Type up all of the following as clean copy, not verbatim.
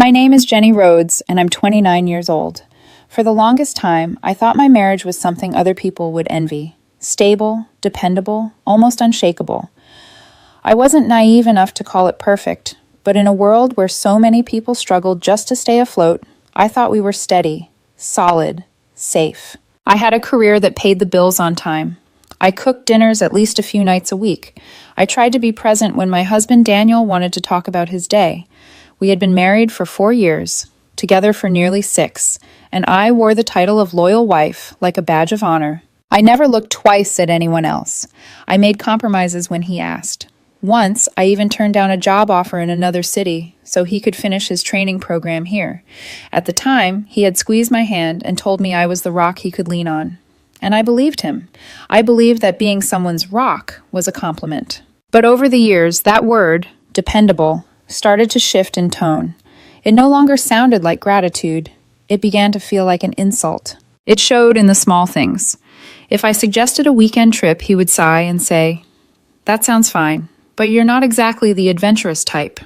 My name is Jenny Rhodes, and I'm 29 years old. For the longest time, I thought my marriage was something other people would envy. Stable, dependable, almost unshakable. I wasn't naive enough to call it perfect, but in a world where so many people struggled just to stay afloat, I thought we were steady, solid, safe. I had a career that paid the bills on time. I cooked dinners at least a few nights a week. I tried to be present when my husband Daniel wanted to talk about his day. We had been married for 4 years, together for nearly 6, and I wore the title of loyal wife like a badge of honor. I never looked twice at anyone else. I made compromises when he asked. Once, I even turned down a job offer in another city so he could finish his training program here. At the time, he had squeezed my hand and told me I was the rock he could lean on. And I believed him. I believed that being someone's rock was a compliment. But over the years, that word, dependable, started to shift in tone. It no longer sounded like gratitude. It began to feel like an insult. It showed in the small things. If I suggested a weekend trip, he would sigh and say, "That sounds fine, but you're not exactly the adventurous type."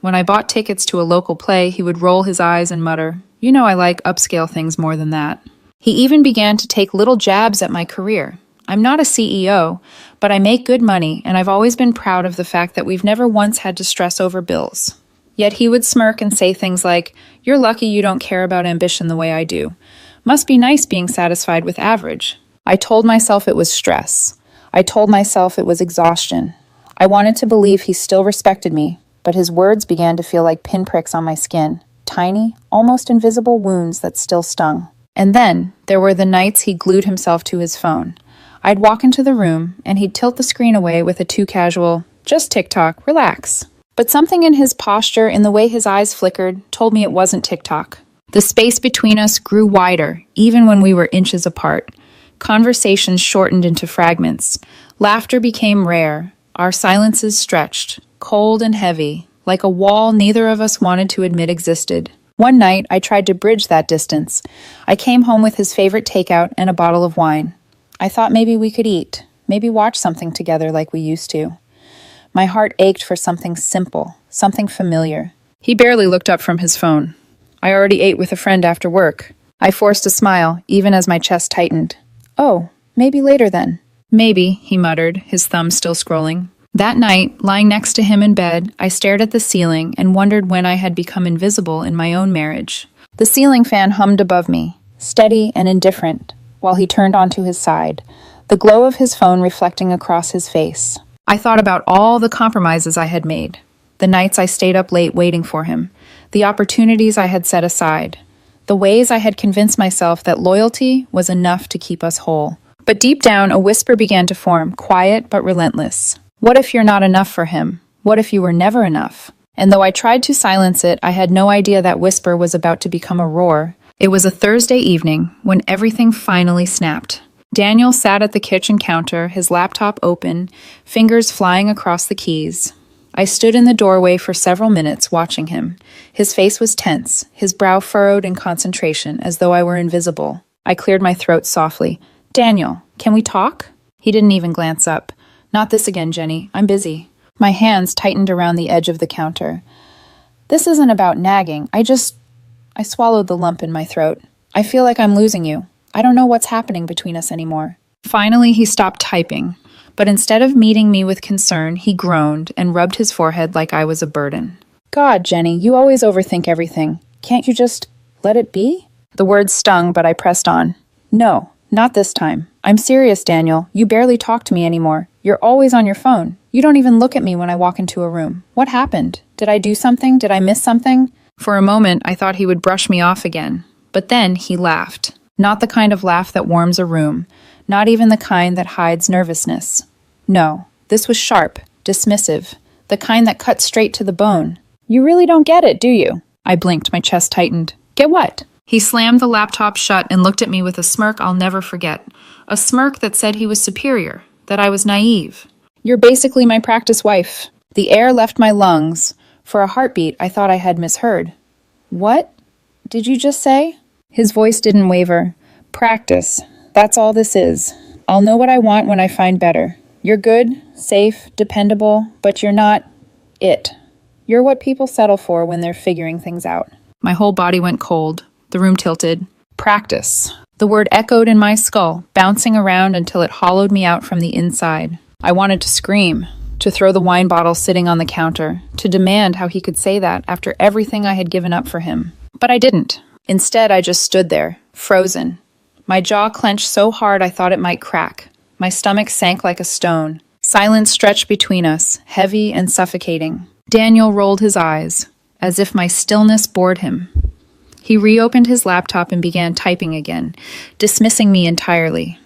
When I bought tickets to a local play, he would roll his eyes and mutter, "You know I like upscale things more than that." He even began to take little jabs at my career. I'm not a CEO, but I make good money, and I've always been proud of the fact that we've never once had to stress over bills. Yet he would smirk and say things like, "You're lucky you don't care about ambition the way I do. Must be nice being satisfied with average." I told myself it was stress. I told myself it was exhaustion. I wanted to believe he still respected me, but his words began to feel like pinpricks on my skin, tiny, almost invisible wounds that still stung. And then there were the nights he glued himself to his phone. I'd walk into the room, and he'd tilt the screen away with a too casual, "Just TikTok, relax." But something in his posture, in the way his eyes flickered, told me it wasn't TikTok. The space between us grew wider, even when we were inches apart. Conversations shortened into fragments. Laughter became rare. Our silences stretched, cold and heavy, like a wall neither of us wanted to admit existed. One night, I tried to bridge that distance. I came home with his favorite takeout and a bottle of wine. I thought maybe we could eat, maybe watch something together like we used to. My heart ached for something simple, something familiar. He barely looked up from his phone. "I already ate with a friend after work." I forced a smile, even as my chest tightened. "Oh, maybe later then." "Maybe," he muttered, his thumb still scrolling. That night, lying next to him in bed, I stared at the ceiling and wondered when I had become invisible in my own marriage. The ceiling fan hummed above me, steady and indifferent, while he turned onto his side, the glow of his phone reflecting across his face. I thought about all the compromises I had made, the nights I stayed up late waiting for him, the opportunities I had set aside, the ways I had convinced myself that loyalty was enough to keep us whole. But deep down, a whisper began to form, quiet but relentless. What if you're not enough for him? What if you were never enough? And though I tried to silence it, I had no idea that whisper was about to become a roar. It was a Thursday evening when everything finally snapped. Daniel sat at the kitchen counter, his laptop open, fingers flying across the keys. I stood in the doorway for several minutes watching him. His face was tense, his brow furrowed in concentration, as though I were invisible. I cleared my throat softly. "Daniel, can we talk?" He didn't even glance up. "Not this again, Jenny. I'm busy." My hands tightened around the edge of the counter. "This isn't about nagging. I swallowed the lump in my throat. I feel like I'm losing you. I don't know what's happening between us anymore." Finally, he stopped typing, but instead of meeting me with concern, he groaned and rubbed his forehead like I was a burden. "God, Jenny, you always overthink everything. Can't you just let it be?" The words stung, but I pressed on. "No, not this time. I'm serious, Daniel. You barely talk to me anymore. You're always on your phone. You don't even look at me when I walk into a room. What happened? Did I do something? Did I miss something?" For a moment, I thought he would brush me off again. But then he laughed. Not the kind of laugh that warms a room. Not even the kind that hides nervousness. No, this was sharp, dismissive. The kind that cut straight to the bone. "You really don't get it, do you?" I blinked, my chest tightened. "Get what?" He slammed the laptop shut and looked at me with a smirk I'll never forget. A smirk that said he was superior, that I was naive. "You're basically my practice wife." The air left my lungs. For a heartbeat, I thought I had misheard. "What did you just say?" His voice didn't waver. "Practice. That's all this is. I'll know what I want when I find better. You're good, safe, dependable, but you're not it. You're what people settle for when they're figuring things out." My whole body went cold. The room tilted. Practice. The word echoed in my skull, bouncing around until it hollowed me out from the inside. I wanted to scream, to throw the wine bottle sitting on the counter, to demand how he could say that after everything I had given up for him. But I didn't. Instead, I just stood there, frozen. My jaw clenched so hard I thought it might crack. My stomach sank like a stone. Silence stretched between us, heavy and suffocating. Daniel rolled his eyes, as if my stillness bored him. He reopened his laptop and began typing again, dismissing me entirely.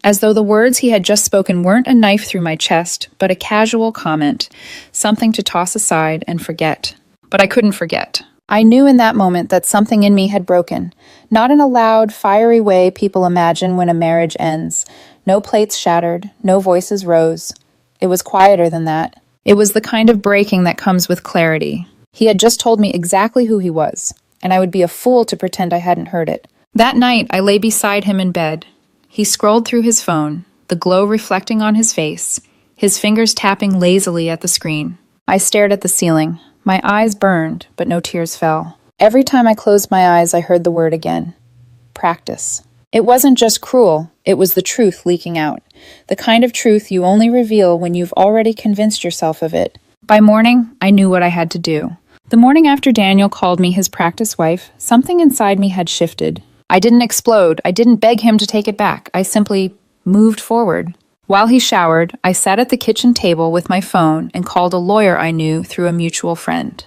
As though the words he had just spoken weren't a knife through my chest, but a casual comment, something to toss aside and forget. But I couldn't forget. I knew in that moment that something in me had broken, not in a loud, fiery way people imagine when a marriage ends. No plates shattered, no voices rose. It was quieter than that. It was the kind of breaking that comes with clarity. He had just told me exactly who he was, and I would be a fool to pretend I hadn't heard it. That night, I lay beside him in bed. He scrolled through his phone, the glow reflecting on his face, his fingers tapping lazily at the screen. I stared at the ceiling. My eyes burned, but no tears fell. Every time I closed my eyes, I heard the word again. Practice. It wasn't just cruel, it was the truth leaking out. The kind of truth you only reveal when you've already convinced yourself of it. By morning, I knew what I had to do. The morning after Daniel called me his practice wife, something inside me had shifted. I didn't explode. I didn't beg him to take it back. I simply moved forward. While he showered, I sat at the kitchen table with my phone and called a lawyer I knew through a mutual friend.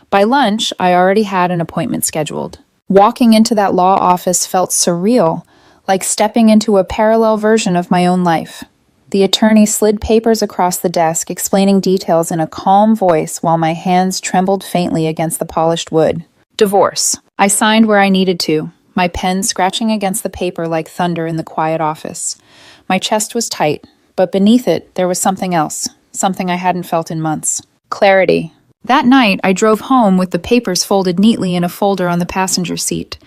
By lunch, I already had an appointment scheduled. Walking into that law office felt surreal, like stepping into a parallel version of my own life. The attorney slid papers across the desk, explaining details in a calm voice while my hands trembled faintly against the polished wood. Divorce. I signed where I needed to, my pen scratching against the paper like thunder in the quiet office. My chest was tight, but beneath it there was something else, something I hadn't felt in months. Clarity. That night, I drove home with the papers folded neatly in a folder on the passenger seat.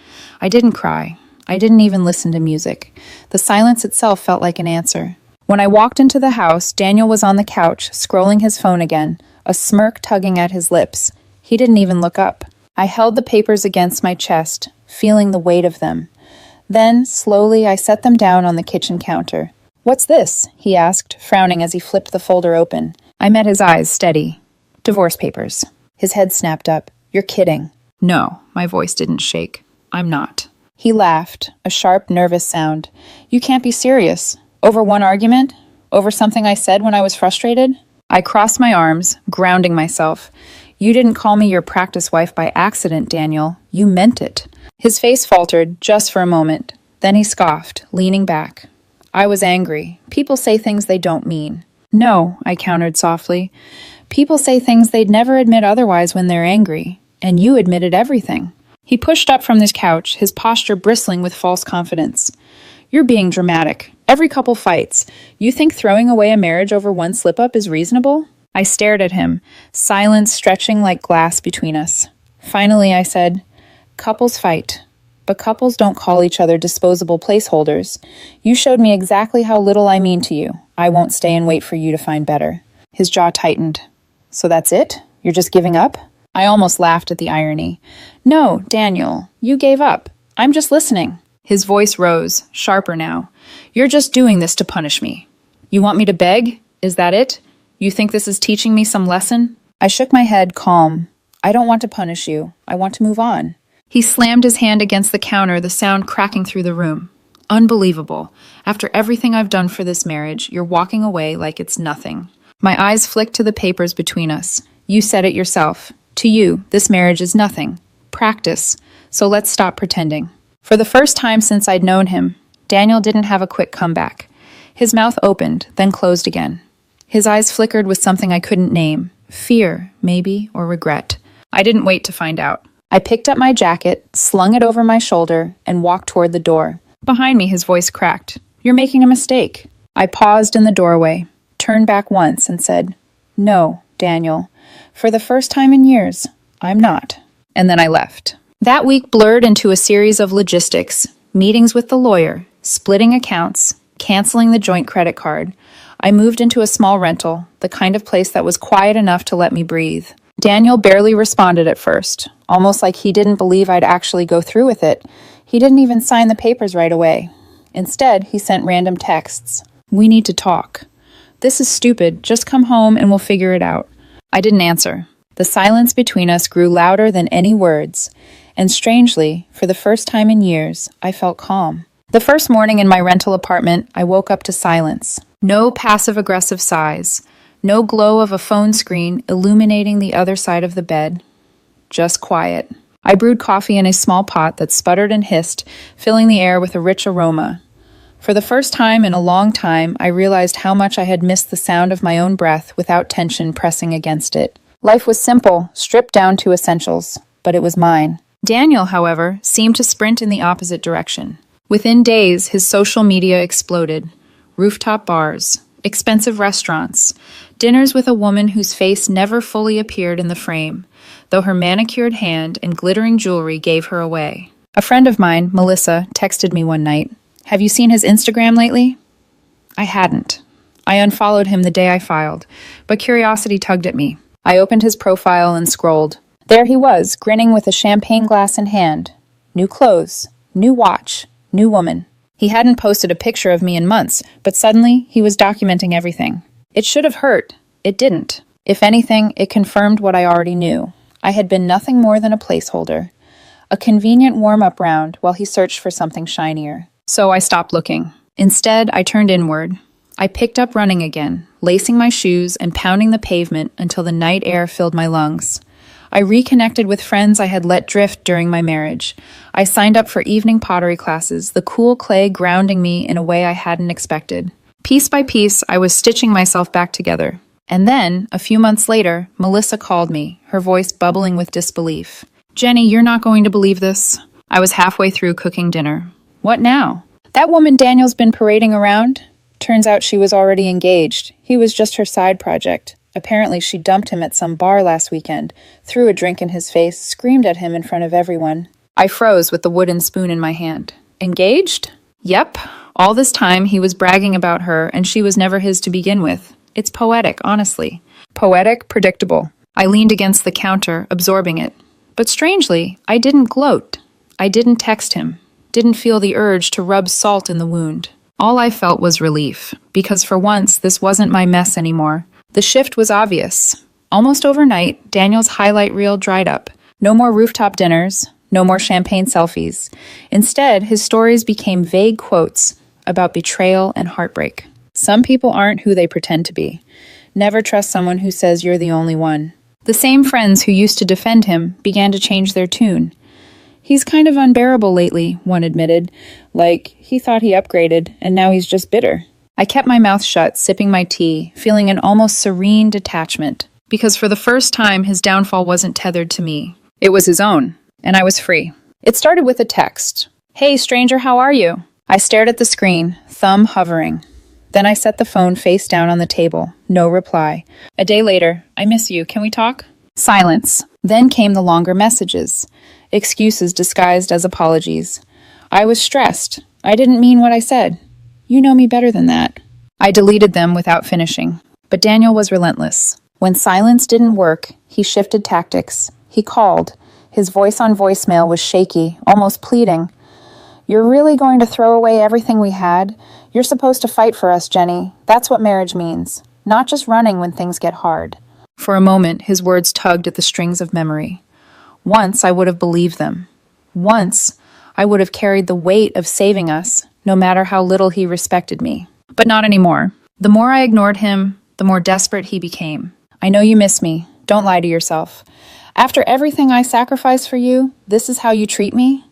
I didn't cry. I didn't even listen to music. The silence itself felt like an answer. When I walked into the house, Daniel was on the couch, scrolling his phone again, a smirk tugging at his lips. He didn't even look up. I held the papers against my chest, feeling the weight of them. Then, slowly, I set them down on the kitchen counter. "What's this?" he asked, frowning as he flipped the folder open. I met his eyes, steady. "Divorce papers." His head snapped up. "You're kidding." "No," my voice didn't shake. "I'm not." He laughed, a sharp, nervous sound. "You can't be serious. Over one argument? Over something I said when I was frustrated?" I crossed my arms, grounding myself. "You didn't call me your practice wife by accident, Daniel. You meant it." His face faltered, just for a moment. Then he scoffed, leaning back. I was angry. People say things they don't mean. "No," I countered softly. "People say things they'd never admit otherwise when they're angry. And you admitted everything." He pushed up from his couch, his posture bristling with false confidence. "You're being dramatic. Every couple fights. You think throwing away a marriage over one slip-up is reasonable?" I stared at him, silence stretching like glass between us. Finally, I said, "Couples fight, but couples don't call each other disposable placeholders. You showed me exactly how little I mean to you. I won't stay and wait for you to find better." His jaw tightened. "So that's it? You're just giving up?" I almost laughed at the irony. "No, Daniel, you gave up. I'm just listening." His voice rose, sharper now. "You're just doing this to punish me. You want me to beg? Is that it? You think this is teaching me some lesson?" I shook my head, calm. "I don't want to punish you. I want to move on." He slammed his hand against the counter, the sound cracking through the room. "Unbelievable. After everything I've done for this marriage, you're walking away like it's nothing." My eyes flicked to the papers between us. "You said it yourself. To you, this marriage is nothing. Practice. So let's stop pretending." For the first time since I'd known him, Daniel didn't have a quick comeback. His mouth opened, then closed again. His eyes flickered with something I couldn't name. Fear, maybe, or regret. I didn't wait to find out. I picked up my jacket, slung it over my shoulder, and walked toward the door. Behind me, his voice cracked. "You're making a mistake." I paused in the doorway, turned back once, and said, "No, Daniel. For the first time in years, I'm not." And then I left. That week blurred into a series of logistics, meetings with the lawyer, splitting accounts, canceling the joint credit card. I moved into a small rental, the kind of place that was quiet enough to let me breathe. Daniel barely responded at first, almost like he didn't believe I'd actually go through with it. He didn't even sign the papers right away. Instead, he sent random texts. "We need to talk. This is stupid. Just come home and we'll figure it out." I didn't answer. The silence between us grew louder than any words, and strangely, for the first time in years, I felt calm. The first morning in my rental apartment, I woke up to silence. No passive-aggressive sighs. No glow of a phone screen illuminating the other side of the bed. Just quiet. I brewed coffee in a small pot that sputtered and hissed, filling the air with a rich aroma. For the first time in a long time, I realized how much I had missed the sound of my own breath without tension pressing against it. Life was simple, stripped down to essentials, but it was mine. Daniel, however, seemed to sprint in the opposite direction. Within days, his social media exploded. Rooftop bars, expensive restaurants, dinners with a woman whose face never fully appeared in the frame, though her manicured hand and glittering jewelry gave her away. A friend of mine, Melissa, texted me one night, "Have you seen his Instagram lately?" I hadn't. I unfollowed him the day I filed, but curiosity tugged at me. I opened his profile and scrolled. There he was, grinning with a champagne glass in hand. New clothes, new watch, new woman. He hadn't posted a picture of me in months, but suddenly he was documenting everything. It should have hurt. It didn't. If anything, it confirmed what I already knew. I had been nothing more than a placeholder. A convenient warm-up round while he searched for something shinier. So I stopped looking. Instead, I turned inward. I picked up running again, lacing my shoes and pounding the pavement until the night air filled my lungs. I reconnected with friends I had let drift during my marriage. I signed up for evening pottery classes, the cool clay grounding me in a way I hadn't expected. Piece by piece, I was stitching myself back together. And then, a few months later, Melissa called me, her voice bubbling with disbelief. "Jenny, you're not going to believe this." I was halfway through cooking dinner. "What now?" "That woman Daniel's been parading around?" Turns out she was already engaged. He was just her side project. Apparently she dumped him at some bar last weekend, threw a drink in his face, screamed at him in front of everyone. I froze with the wooden spoon in my hand. Engaged? Yep. All this time he was bragging about her, and she was never his to begin with. It's poetic, honestly. Poetic, predictable. I leaned against the counter, absorbing it. But strangely, I didn't gloat. I didn't text him. Didn't feel the urge to rub salt in the wound. All I felt was relief, because for once, this wasn't my mess anymore. The shift was obvious. Almost overnight, Daniel's highlight reel dried up. No more rooftop dinners, no more champagne selfies. Instead, his stories became vague quotes about betrayal and heartbreak. Some people aren't who they pretend to be. Never trust someone who says you're the only one. The same friends who used to defend him began to change their tune. "He's kind of unbearable lately," one admitted. Like, he thought he upgraded, and now he's just bitter. I kept my mouth shut, sipping my tea, feeling an almost serene detachment. Because for the first time, his downfall wasn't tethered to me. It was his own, and I was free. It started with a text. "Hey, stranger, how are you?" I stared at the screen, thumb hovering. Then I set the phone face down on the table. No reply. A day later, "I miss you. Can we talk?" Silence. Then came the longer messages. Excuses disguised as apologies. I was stressed. I didn't mean what I said. You know me better than that. I deleted them without finishing. But Daniel was relentless. When silence didn't work, he shifted tactics. He called. His voice on voicemail was shaky, almost pleading. "You're really going to throw away everything we had? You're supposed to fight for us, Jenny. That's what marriage means. Not just running when things get hard." For a moment, his words tugged at the strings of memory. Once I would have believed them. Once I would have carried the weight of saving us, no matter how little he respected me. But not anymore. The more I ignored him, the more desperate he became. "I know you miss me. Don't lie to yourself. After everything I sacrificed for you, this is how you treat me?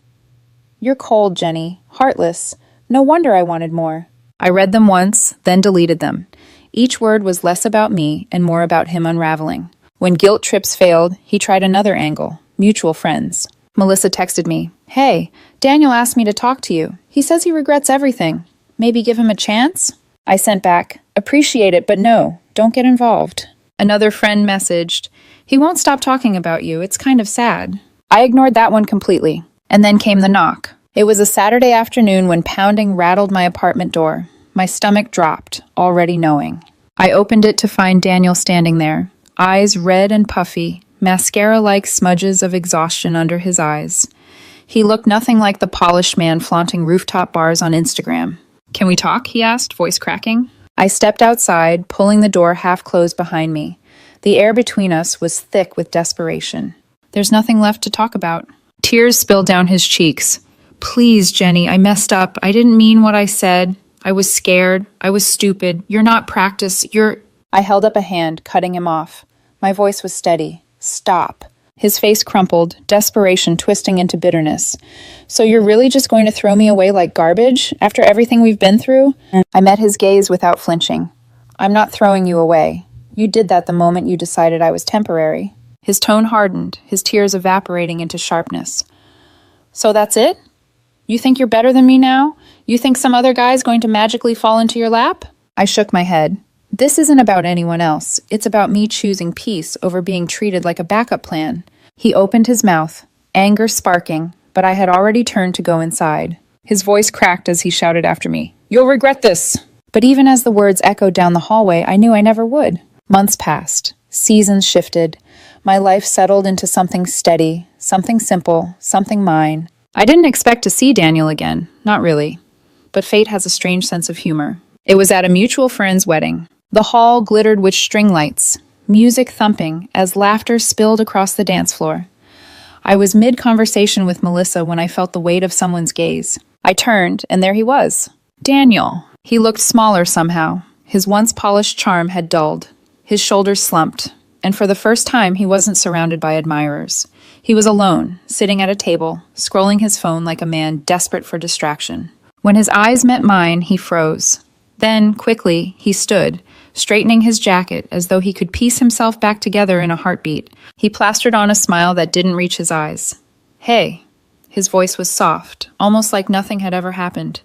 You're cold, Jenny. Heartless. No wonder I wanted more." I read them once, then deleted them. Each word was less about me and more about him unraveling. When guilt trips failed, he tried another angle. Mutual friends. Melissa texted me, "Hey, Daniel asked me to talk to you. He says he regrets everything. Maybe give him a chance?" I sent back, "Appreciate it, but no, don't get involved." Another friend messaged, "He won't stop talking about you. It's kind of sad." I ignored that one completely. And then came the knock. It was a Saturday afternoon when pounding rattled my apartment door. My stomach dropped, already knowing. I opened it to find Daniel standing there, eyes red and puffy, mascara-like smudges of exhaustion under his eyes. He looked nothing like the polished man flaunting rooftop bars on Instagram. "Can we talk?" he asked, voice cracking. I stepped outside, pulling the door half closed behind me. The air between us was thick with desperation. "There's nothing left to talk about." Tears spilled down his cheeks. "Please, Jenny, I messed up. I didn't mean what I said. I was scared. I was stupid. You're not practice. You're—" I held up a hand, cutting him off. My voice was steady. "Stop." His face crumpled, desperation twisting into bitterness. "So you're really just going to throw me away like garbage after everything we've been through?" I met his gaze without flinching. "I'm not throwing you away. You did that the moment you decided I was temporary." His tone hardened, his tears evaporating into sharpness. "So that's it? You think you're better than me now? You think some other guy's going to magically fall into your lap?" I shook my head. "This isn't about anyone else. It's about me choosing peace over being treated like a backup plan." He opened his mouth, anger sparking, but I had already turned to go inside. His voice cracked as he shouted after me, "You'll regret this!" But even as the words echoed down the hallway, I knew I never would. Months passed. Seasons shifted. My life settled into something steady, something simple, something mine. I didn't expect to see Daniel again, not really. But fate has a strange sense of humor. It was at a mutual friend's wedding. The hall glittered with string lights, music thumping as laughter spilled across the dance floor. I was mid-conversation with Melissa when I felt the weight of someone's gaze. I turned, and there he was. Daniel. He looked smaller somehow. His once polished charm had dulled. His shoulders slumped, and for the first time he wasn't surrounded by admirers. He was alone, sitting at a table, scrolling his phone like a man desperate for distraction. When his eyes met mine, he froze. Then, quickly, he stood, straightening his jacket as though he could piece himself back together in a heartbeat. He plastered on a smile that didn't reach his eyes. "Hey." His voice was soft, almost like nothing had ever happened.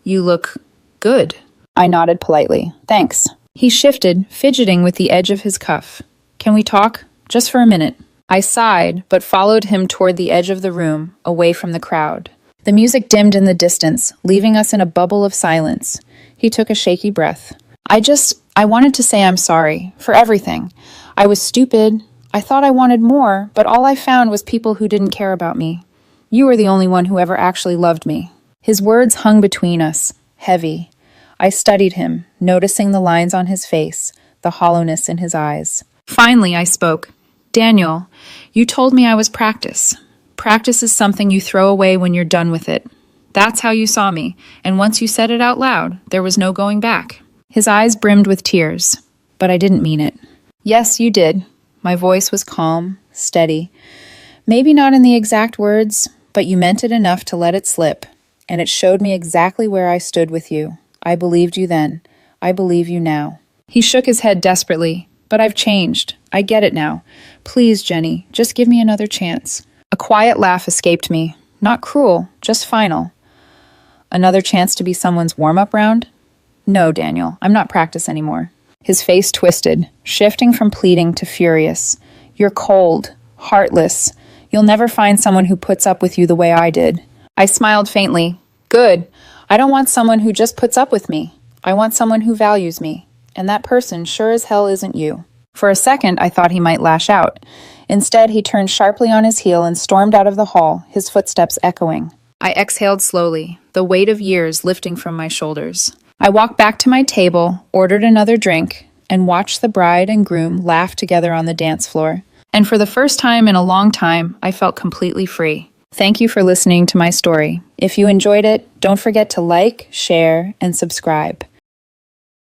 "You look good." I nodded politely. "Thanks." He shifted, fidgeting with the edge of his cuff. "Can we talk? Just for a minute." I sighed, but followed him toward the edge of the room, away from the crowd. The music dimmed in the distance, leaving us in a bubble of silence. He took a shaky breath. I wanted to say I'm sorry, for everything. I was stupid. I thought I wanted more, but all I found was people who didn't care about me. You were the only one who ever actually loved me." His words hung between us, heavy. I studied him, noticing the lines on his face, the hollowness in his eyes. Finally, I spoke. "Daniel, you told me I was practice. Practice is something you throw away when you're done with it. That's how you saw me, and once you said it out loud, there was no going back." His eyes brimmed with tears, but I didn't mean it. "Yes, you did." My voice was calm, steady. "Maybe not in the exact words, but you meant it enough to let it slip, and it showed me exactly where I stood with you. I believed you then. I believe you now." He shook his head desperately. "But I've changed. I get it now. Please, Jenny, just give me another chance." A quiet laugh escaped me. Not cruel, just final. "Another chance to be someone's warm-up round?" "No, Daniel, I'm not practice anymore." His face twisted, shifting from pleading to furious. "You're cold, heartless. You'll never find someone who puts up with you the way I did." I smiled faintly. "Good. I don't want someone who just puts up with me. I want someone who values me. And that person sure as hell isn't you." For a second, I thought he might lash out. Instead, he turned sharply on his heel and stormed out of the hall, his footsteps echoing. I exhaled slowly, the weight of years lifting from my shoulders. I walked back to my table, ordered another drink, and watched the bride and groom laugh together on the dance floor. And for the first time in a long time, I felt completely free. Thank you for listening to my story. If you enjoyed it, don't forget to like, share, and subscribe.